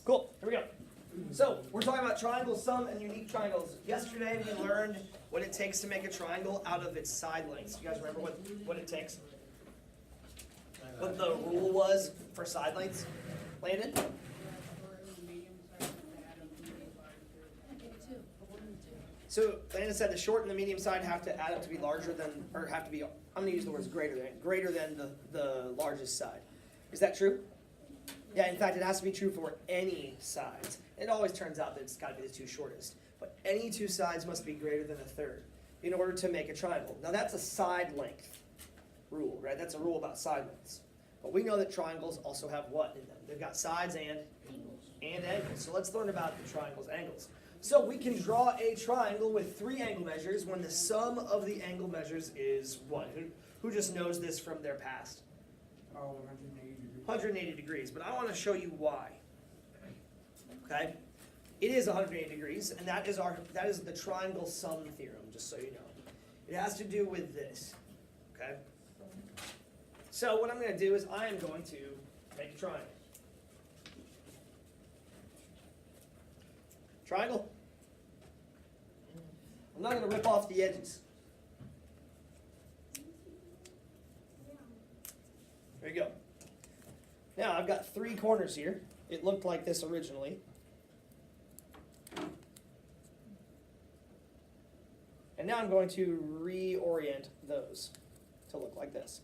Cool, here we go. So, we're talking about triangle sum and unique triangles. Yesterday we learned what it takes to make a triangle out of its side lengths. You guys remember what it takes? What the rule was for side lengths? Landon? So, Landon said the short and the medium side have to add up to be larger than, or have to be, I'm going to use the words greater than the largest side. Is that true? Yeah, in fact, it has to be true for any sides. It always turns out that it's got to be the two shortest. But any two sides must be greater than a third in order to make a triangle. Now that's a side length rule, right? That's a rule about side lengths. But we know that triangles also have what in them? They've got sides and angles. So let's learn about the triangle's angles. So we can draw a triangle with three angle measures when the sum of the angle measures is what? Who just knows this from their past? 180 degrees, but I want to show you why. Okay? It is 180 degrees, and that is the triangle sum theorem, just so you know. It has to do with this. Okay? So what I'm going to do is I am going to make a triangle. Triangle. I'm not going to rip off the edges. There you go. Now I've got three corners here. It looked like this originally. And now I'm going to reorient those to look like this.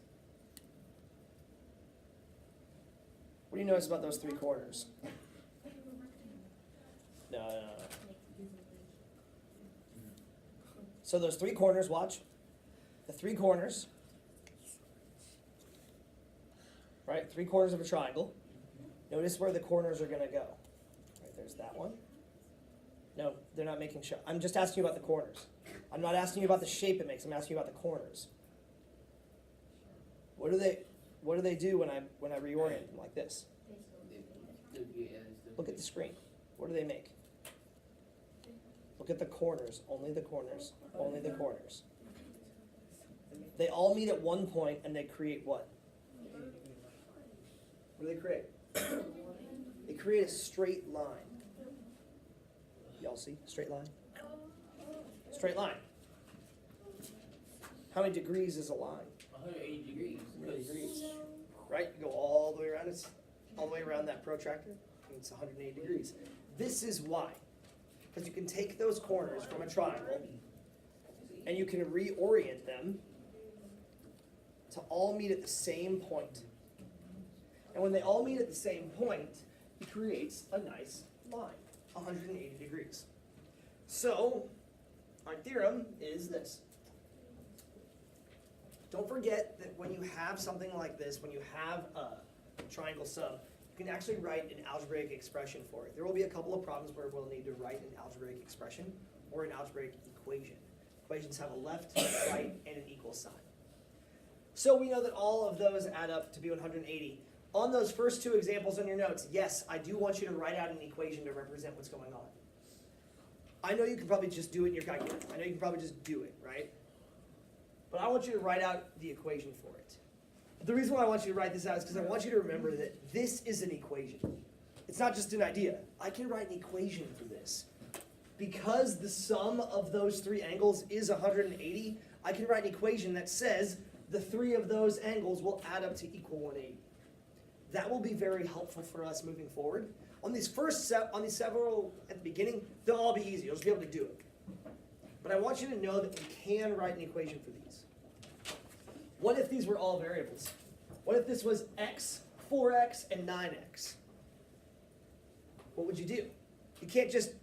What do you notice about those three corners? No. So those three corners, watch. The three corners, right? Three corners of a triangle. Notice where the corners are going to go. Right, there's that one. No, they're not making sure. I'm just asking you about the corners. I'm not asking you about the shape it makes. I'm asking you about the corners. What do they do when I reorient them like this? Look at the screen. What do they make? Look at the corners. Only the corners. Only the corners. They all meet at one point and they create what? What do they create? They create a straight line. Y'all see? Straight line? Straight line. How many degrees is a line? 180 degrees. 180 degrees. Right? You go all the way around. It's all the way around that protractor. It's 180 degrees. This is why. Because you can take those corners from a triangle and you can reorient them to all meet at the same point. And when they all meet at the same point, it creates a nice line, 180 degrees. So, our theorem is this. Don't forget that when you have something like this, when you have a triangle sum, you can actually write an algebraic expression for it. There will be a couple of problems where we'll need to write an algebraic expression or an algebraic equation. Equations have a left, right, and an equal sign. So we know that all of those add up to be 180. On those first two examples on your notes, yes, I do want you to write out an equation to represent what's going on. I know you can probably just do it in your calculator. I know you can probably just do it, right? But I want you to write out the equation for it. The reason why I want you to write this out is because I want you to remember that this is an equation. It's not just an idea. I can write an equation for this. Because the sum of those three angles is 180, I can write an equation that says the three of those angles will add up to equal 180. That will be very helpful for us moving forward. On these several at the beginning, they'll all be easy. You'll just be able to do it. But I want you to know that we can write an equation for these. What if these were all variables? What if this was x, 4x, and 9x? What would you do? You can't just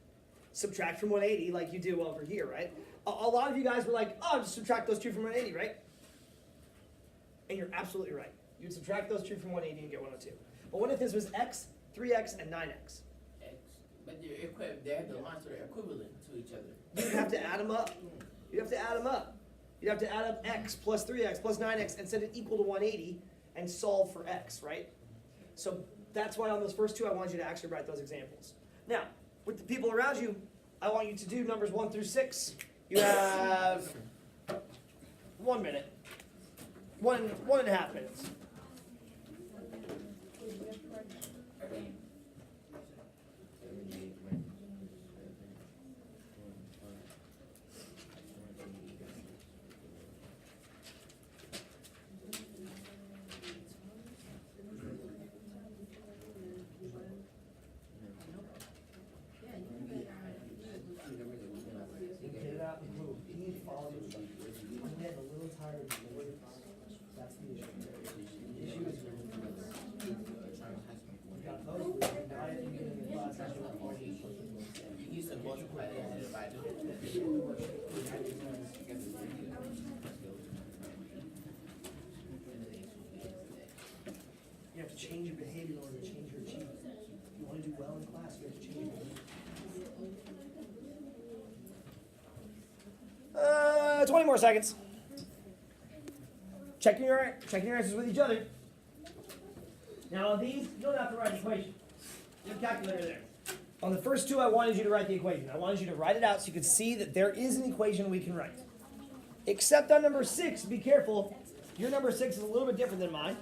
subtract from 180 like you do over here, right? A lot of you guys were like, oh, just subtract those two from 180, right? And you're absolutely right. You'd subtract those two from 180 and get 102. But what if this was x, 3x, and 9x? X. But they have the lines that are equivalent to each other. You'd have to add them up. You'd have to add them up. You'd have to add up x plus 3x plus 9x and set it equal to 180 and solve for x, right? So that's why on those first two, I want you to actually write those examples. Now, with the people around you, I want you to do numbers 1 through 6. You have 1 minute. 1.5 minutes. multiply that and divide it. You have to change your behavior in order to change your achievement. If you want to do well in class, you have to change your behavior. 20 more seconds. Checking your answers with each other. Now on these, you don't have to write an equation. There's a calculator there. On the first two, I wanted you to write the equation. I wanted you to write it out so you could see that there is an equation we can write. Except on number 6, be careful. Your number 6 is a little bit different than mine.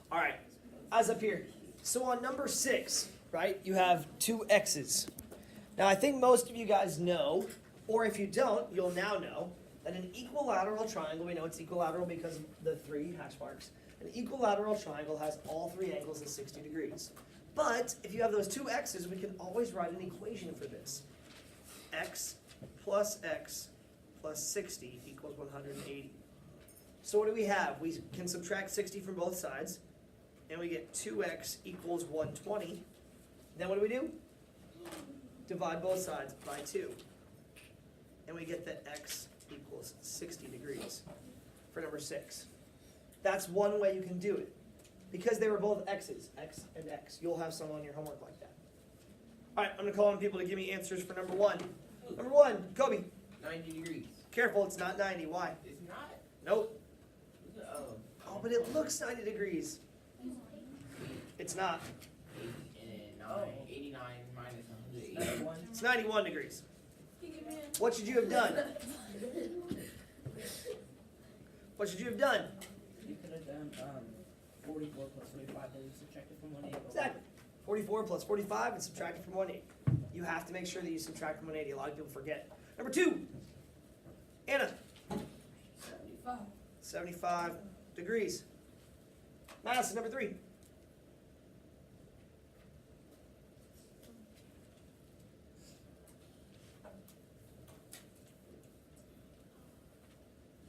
All right, eyes up here. So on number 6, right, you have 2 x's. Now I think most of you guys know, or if you don't, you'll now know, that an equilateral triangle, we know it's equilateral because of the 3 hash marks, an equilateral triangle has all 3 angles at 60 degrees. But if you have those 2 x's, we can always write an equation for this. X plus 60 equals 180. So what do we have? We can subtract 60 from both sides, and we get 2x equals 120. Then what do? Divide both sides by 2. And we get that x equals 60 degrees for number 6. That's one way you can do it. Because they were both x's, x and x. You'll have some on your homework like that. All right, I'm going to call on people to give me answers for number 1. Number 1, Kobe. 90 degrees. Careful, it's not 90. Why? It's not. Nope. Oh, but it looks 90 degrees. It's not. 89 minus 180. It's 91 degrees. What should you have done? What should you have done? You could have done 44 plus 45 and subtracted from 180. Exactly. 44 plus 45 and subtracted from 180. You have to make sure that you subtract from 180. A lot of people forget. Number 2. Anna. 75 degrees. Madison, number 3.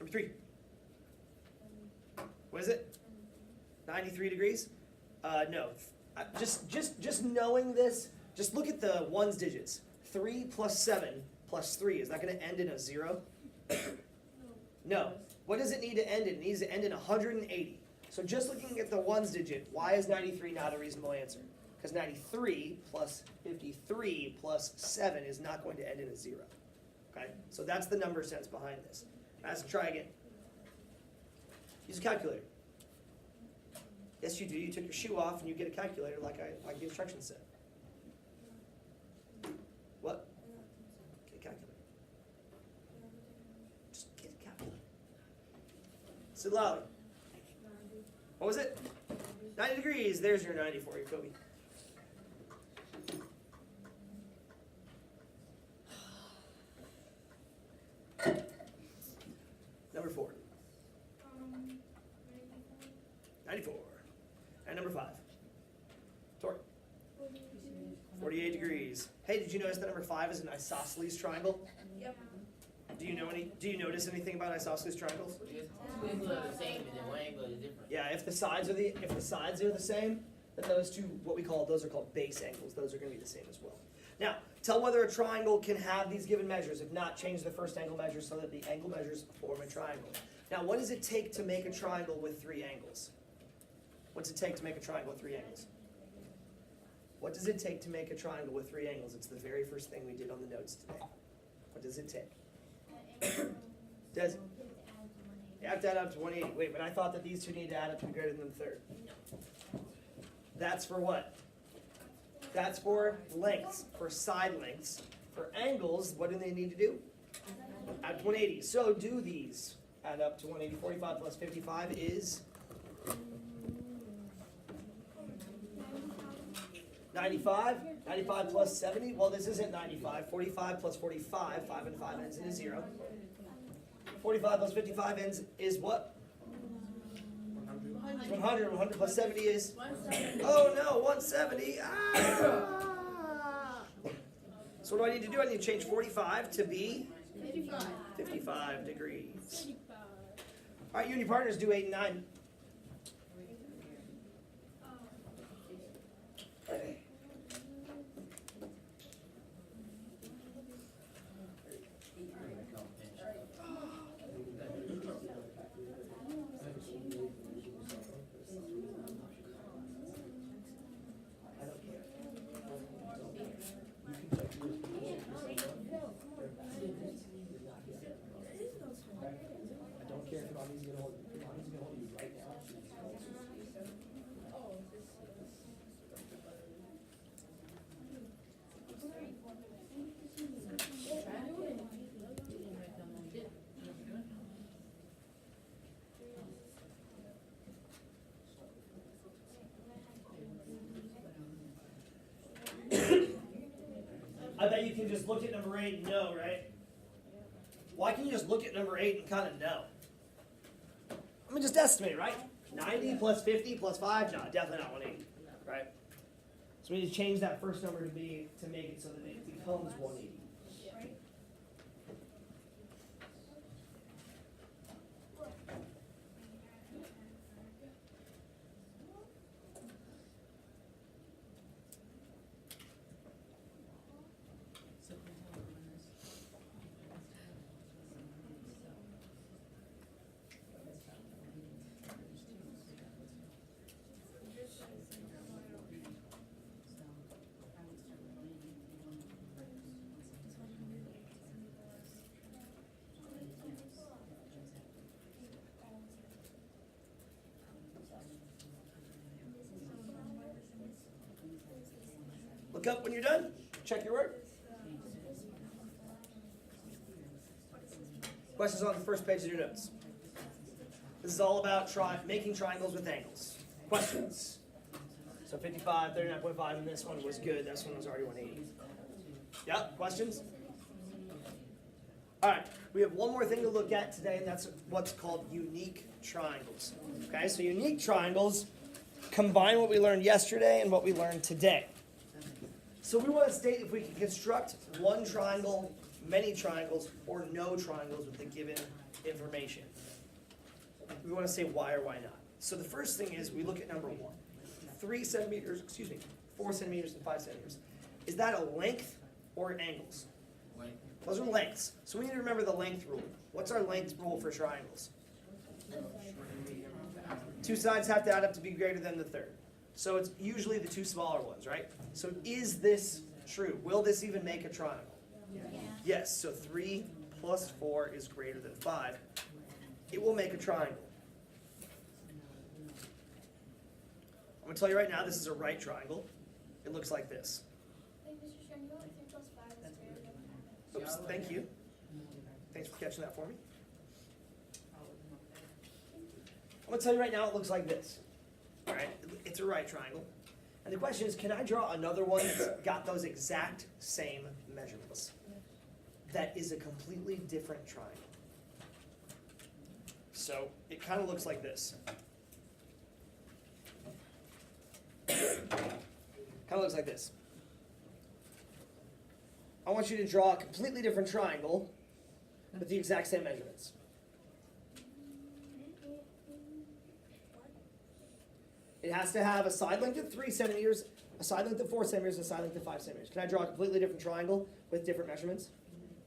Number 3. What is it? 93 degrees? No. Just knowing this, just look at the ones digits. 3 plus 7 plus 3. Is that going to end in a 0? No. What does it need to end in? It needs to end in 180. So just looking at the ones digit, why is 93 not a reasonable answer? Because 93 plus 53 plus 7 is not going to end in a 0. Okay? So that's the number sense behind this. Let's try again. Use a calculator. Yes, you do. You took your shoe off and you get a calculator like the instructions said. What? Get a calculator. Just get a calculator. Sit loud. What was it? 90 degrees. There's your 90 for you, Kobe. Number 4. 94. And number 5. Tori. 48 degrees. Hey, did you notice that number 5 is an isosceles triangle? Yep. Do you notice anything about isosceles triangles? Two angles are the same, and then one angle is different. Yeah, if the sides are the same, then those two, those are called base angles. Those are going to be the same as well. Now, tell whether a triangle can have these given measures. If not, change the first angle measure so that the angle measures form a triangle. Now, what does it take to make a triangle with 3 angles? What's it take to make a triangle with 3 angles? What does it take to make a triangle with 3 angles? It's the very first thing we did on the notes today. What does it take? Does you have to add up to 180. Wait, but I thought that these two need to add up to be greater than the third. That's for what? That's for lengths, for side lengths. For angles, what do they need to do? Add to 180. So do these. Add up to 180. 45 plus 55 is 95. 95 plus 70. Well, this isn't 95. 45 plus 45. 5 and 5 ends in a 0. 45 plus 55 ends is what? 100. 100 plus 70 is? 170. Oh no, 170. Ah! So what do I need to do? I need to change 45 to be 55. 55 degrees. All right, you and your partners do 8 and 9. I don't care if mommy's gonna hold you right now. I bet you can just look at number 8 and know, right? Why can't you just look at number 8 and kind of know? I mean, just estimate, right? 90 plus 50 plus 5? No, definitely not 180, right? So we need to change that first number to make it so that it becomes 180. Look up when you're done. Check your work. Questions on the first page of your notes. This is all about making triangles with angles. Questions? So 55, 39.5, and this one was good. This one was already 180. Yeah, questions? All right, we have one more thing to look at today, and that's what's called unique triangles. Okay, so unique triangles combine what we learned yesterday and what we learned today. So we want to state if we can construct one triangle, many triangles, or no triangles with the given information. We want to say why or why not. So the first thing is we look at number 1. 4 centimeters and 5 centimeters. Is that a length or angles? Length. Those are lengths. So we need to remember the length rule. What's our length rule for triangles? 2 sides have to add up to be greater than the third. So it's usually the 2 smaller ones, right? So is this true? Will this even make a triangle? Yes. So 3 plus 4 is greater than 5. It will make a triangle. I'm going to tell you right now, this is a right triangle. It looks like this. Hey, Mr. Strand, you know what 3 plus 5 is greater than 5? Oops, thank you. Thanks for catching that for me. I'm going to tell you right now, it looks like this. All right, it's a right triangle. And the question is, can I draw another one that's got those exact same measurements? That is a completely different triangle. So it kind of looks like this. Kind of looks like this. I want you to draw a completely different triangle with the exact same measurements. It has to have a side length of 3 centimeters, a side length of 4 centimeters, and a side length of 5 centimeters. Can I draw a completely different triangle with different measurements?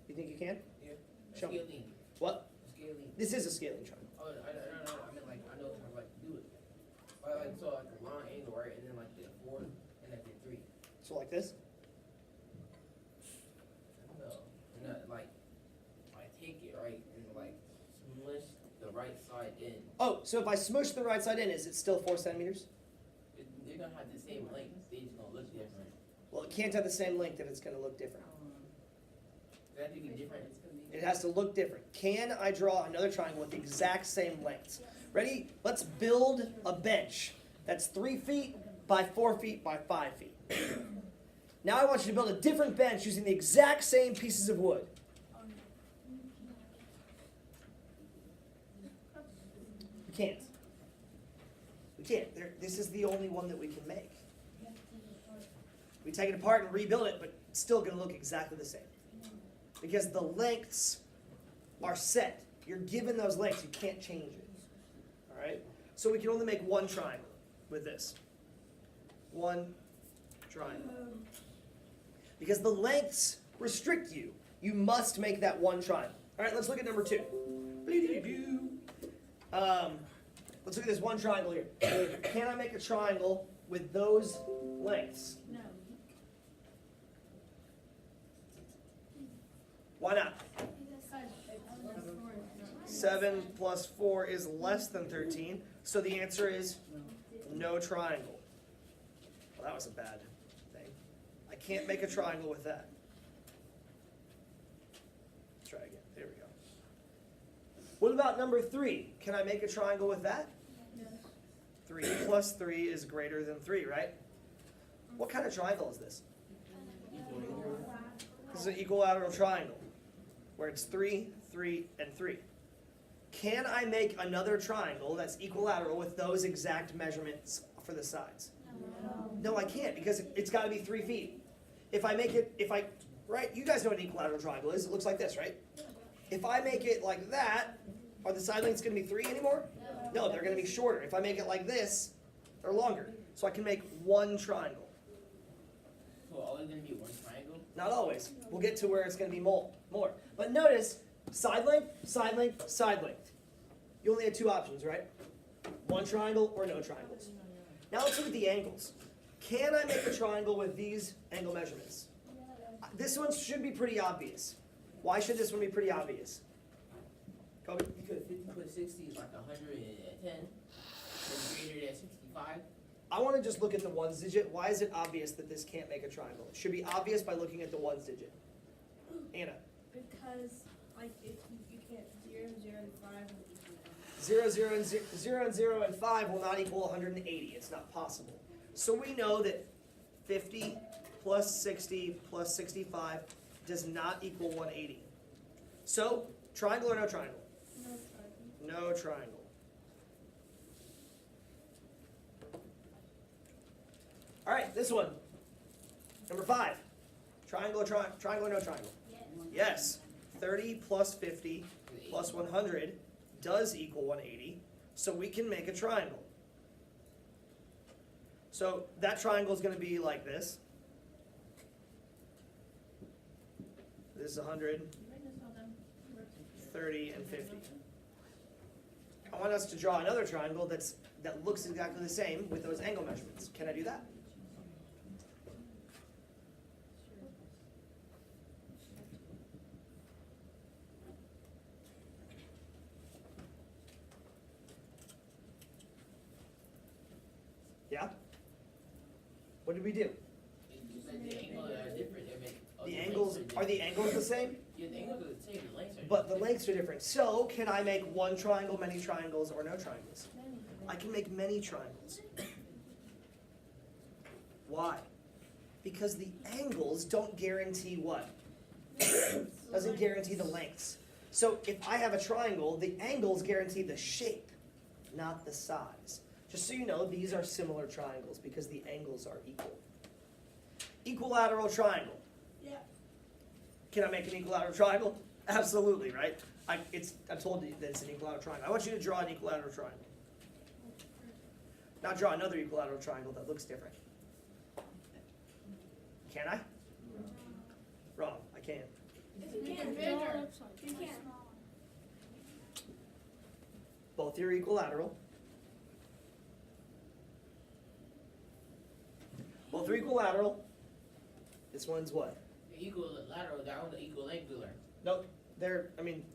You think you can? Yeah. Show me. Scaling. What? Scaling. This is a scaling triangle. Oh, I mean, like, I know how to, like, do it. Like, so, like, a long angle, right? And then, like, the 4 and, like, the 3. So like this? No. And then, like, I take it, right? And, like, smush the right side in. Oh, so if I smush the right side in, is it still 4 centimeters? They're gonna have the same length. They just gonna look different. Well, it can't have the same length if it's going to look different. Does that have to be different? It has to look different. Can I draw another triangle with the exact same lengths? Ready? Let's build a bench that's 3 feet by 4 feet by 5 feet. Now I want you to build a different bench using the exact same pieces of wood. You can't. We can't. This is the only one that we can make. We take it apart and rebuild it, but it's still going to look exactly the same. Because the lengths are set. You're given those lengths. You can't change it. All right? So we can only make one triangle with this. One triangle. Because the lengths restrict you. You must make that one triangle. All right, let's look at number 2. Let's look at this one triangle here. Can I make a triangle with those lengths? No. Why not? Because 7 plus 4 is less than 13. So the answer is no triangle. Well, that was a bad thing. I can't make a triangle with that. Let's try again. There we go. What about number 3? Can I make a triangle with that? 3 plus 3 is greater than 3, right? What kind of triangle is this? This is an equilateral triangle, where it's 3, 3, and 3. Can I make another triangle that's equilateral with those exact measurements for the sides? No, I can't, because it's got to be 3 feet. If I make it, right, you guys know what an equilateral triangle is. It looks like this, right? If I make it like that, are the side lengths going to be 3 anymore? No, they're going to be shorter. If I make it like this, they're longer. So I can make one triangle. So always gonna be one triangle? Not always. We'll get to where it's going to be more. But notice, side length, side length, side length. You only had 2 options, right? One triangle or no triangles. Now let's look at the angles. Can I make a triangle with these angle measurements? This one should be pretty obvious. Why should this one be pretty obvious? Kobe? Because 50 plus 60 is like 110. It's greater than 65. I want to just look at the ones digit. Why is it obvious that this can't make a triangle? It should be obvious by looking at the ones digit. Anna? Because, like, if you can't 0, 0, and 5 will equal 0, 0, and 0, and 0, and 5 will not equal 180. It's not possible. So we know that 50 plus 60 plus 65 does not equal 180. So, triangle or no triangle? No triangle. All right, this one. Number 5. Triangle or triangle or no triangle? Yes. 30 plus 50 plus 100 does equal 180. So we can make a triangle. So that triangle is going to be like this. This is 100, 30, and 50. I want us to draw another triangle that looks exactly the same with those angle measurements. Can I do that? Yeah? What did we do? You said the angles are different. They make, The angles, are the angles the same? Yeah, the angles are the same. The lengths are But the lengths are different. So, can I make one triangle, many triangles, or no triangles? I can make many triangles. Why? Because the angles don't guarantee what? Doesn't guarantee the lengths. So if I have a triangle, the angles guarantee the shape, not the size. Just so you know, these are similar triangles because the angles are equal. Equilateral triangle. Yeah. Can I make an equilateral triangle? Absolutely, right? I told you that it's an equilateral triangle. I want you to draw an equilateral triangle. Now draw another equilateral triangle that looks different. Can I? Wrong, I can't. You can't. You can't. Both are equilateral. Both are equilateral. This one's what? the equilateral down to equiangular. Nope,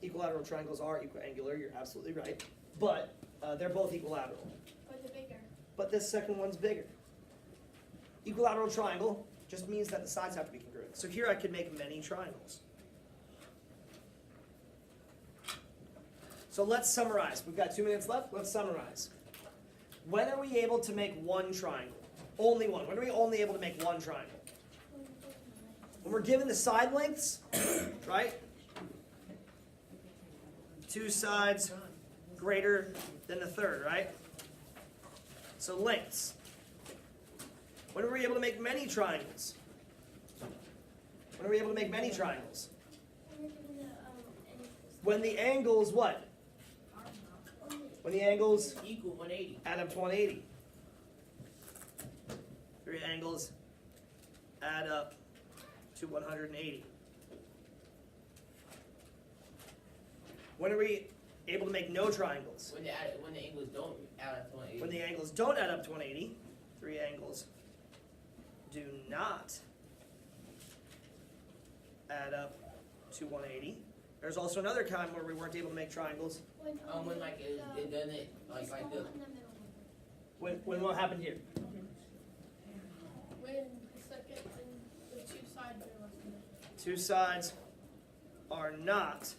equilateral triangles are equiangular, you're absolutely right. But they're both equilateral. Or the bigger. But this second one's bigger. Equilateral triangle just means that the sides have to be congruent. So here I could make many triangles. So let's summarize. We've got 2 minutes left. Let's summarize. When are we able to make one triangle? Only one. When are we only able to make one triangle? When we're given the side lengths, right? 2 sides greater than the third, right? So lengths. When are we able to make many triangles? When are we able to make many triangles? When you're given the, angles. When the angles what? When the angles Equal 180. add up to 180. Three angles add up to 180. When are we able to make no triangles? When the angles don't add up to 180. When the angles don't add up to 180. Three angles do not add up to 180. There's also another time where we weren't able to make triangles. When like it doesn't like it's this. the one in the middle. When what happened here? When the second and the two sides are less than that. Two sides are not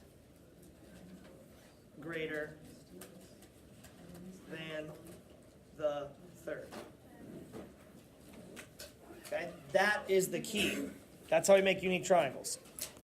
greater than the third. Okay, that is the key. That's how we make unique triangles.